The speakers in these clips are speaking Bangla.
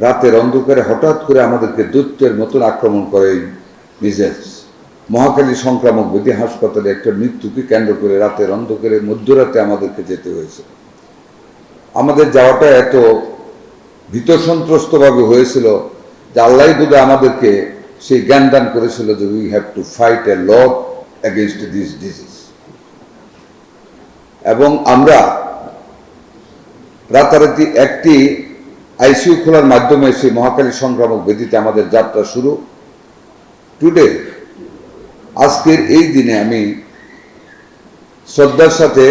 রাতের অন্ধকারে হঠাৎ করে আমাদেরকে দৈত্যের মতন আক্রমণ করে মিজেলস। মহাখালী সংক্রামক ব্যাধি হাসপাতালে একটা মৃত্যুকে কেন্দ্র করে রাতের অন্ধকারে মধ্যরাতে আমাদেরকে যেতে হয়েছে। আমাদের যাওয়াটা এত ভীত সন্ত্রস্তভাবে হয়েছিল যে আল্লাহ বোধহয় আমাদেরকে সেই জ্ঞান দান করেছিল যে we have to fight A lot against this disease. এবং আমরা রাতারাতি একটি আইসিইউ খোলার মাধ্যমে সেই মহাখালী সংক্রামক ব্যাধিতে আমাদের যাত্রা শুরু। টুডে, আজকের এই দিনে আমি শ্রদ্ধার সাথে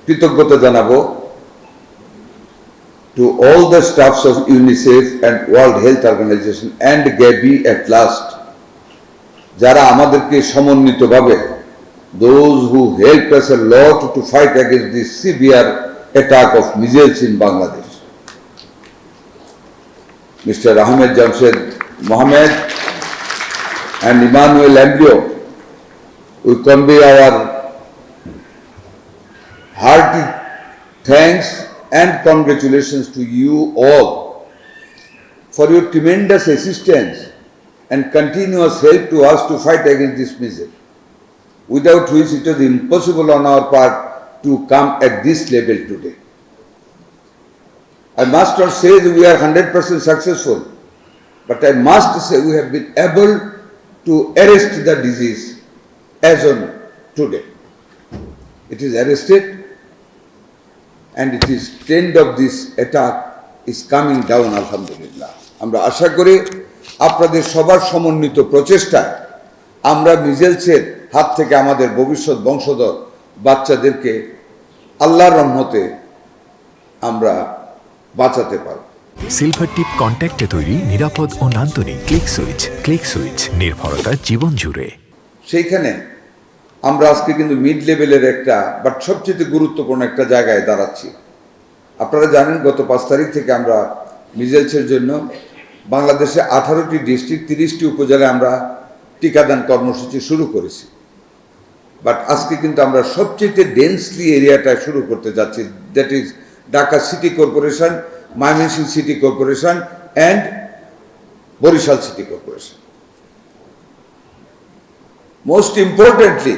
কৃতজ্ঞতা জানাবো to all the staffs of UNICEF and World Health Organization and Gavi at last, যারা আমাদেরকে সমন্বিতভাবে, those who helped us a lot to fight against this severe attack of measles in Bangladesh. Mr. Ahmed Jamshed Mohammed and Emmanuel Embryo, we convey our hearty thanks and congratulations to you all for your tremendous assistance and continuous help to us to fight against this measles, without which it was impossible on our part to come at this level today. I must not say that we are 100% successful, but I must say we have been able to arrest the disease as on today. It is arrested, and it is trend of this attack is coming down, alhamdulillah. আমরা আশা করি আপনাদের সবার সমন্বিত প্রচেষ্টায় আমরা মিজেলসের হাত থেকে আমাদের ভবিষ্যৎ বংশধর বাচ্চাদেরকে আল্লাহর রহমতে আমরা বাঁচাতে পারব। সিলভার টিপ কন্ট্যাক্টে তৈরি নিরাপদ ও নান্দনিক ক্লিক সুইচ নির্ভরতা জীবন জুড়ে। সেইখানে আমরা আজকে কিন্তু মিড লেভেলের একটা বাট সবচেয়ে গুরুত্বপূর্ণ একটা জায়গায় দাঁড়াচ্ছি। আপনারা জানেন গত 5 তারিখ থেকে আমরা মিজেলসের জন্য বাংলাদেশে 18টি ডিস্ট্রিক্ট 30টি উপজেলায় আমরা টিকাদান কর্মসূচি শুরু করেছি। বাট আজকে কিন্তু আমরা সবচেয়ে ডেন্সলি এরিয়াটা শুরু করতে যাচ্ছি, that is Dhaka city corporation, Mymensingh city corporation and Barishal city corporation. Most importantly,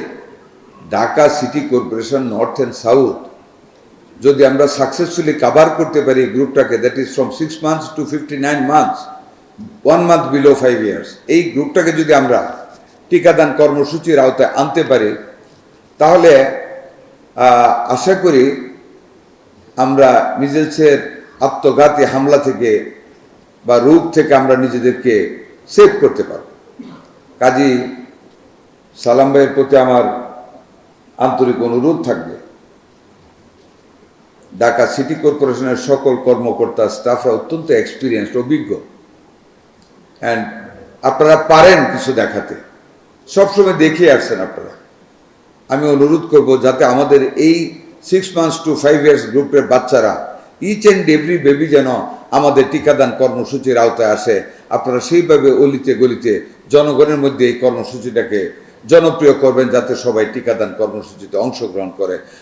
Dhaka city corporation north and south যদি আমরা সাকসেসফুলি কভার করতে পারি গ্রুপটাকে, that is from 6 months to 59 months, 1 month below 5 years, এই গ্রুপটাকে যদি আমরা টিকাদান কর্মসূচির আওতায় আনতে পারি তাহলে আশা করি আমরা মিজেলসের আত্মঘাতী হামলা থেকে বা রোগ থেকে আমরা নিজেদেরকে সেভ করতে পারব। কাজী সালাম ভাইয়ের প্রতি আমার আন্তরিক অনুরোধ থাকবে, ঢাকা সিটি কর্পোরেশনের সকল কর্মকর্তা স্টাফরা অত্যন্ত এক্সপিরিয়েন্সড, অভিজ্ঞ, অ্যান্ড আপনারা পারেন কিছু দেখাতে, সবসময় দেখিয়ে আসছেন আপনারা। আমি অনুরোধ করব যাতে আমাদের এই 6 months to 5 years গ্রুপের বাচ্চারা, ইচ অ্যান্ড এভরি বেবি যেন আমাদের টিকাদান কর্মসূচির আওতায় আসে। আপনারা সেইভাবে অলিতে গলিতে জনগণের মধ্যে এই কর্মসূচিটাকে জনপ্রিয় করবেন যাতে সবাই টিকাদান কর্মসূচিতে অংশগ্রহণ করে।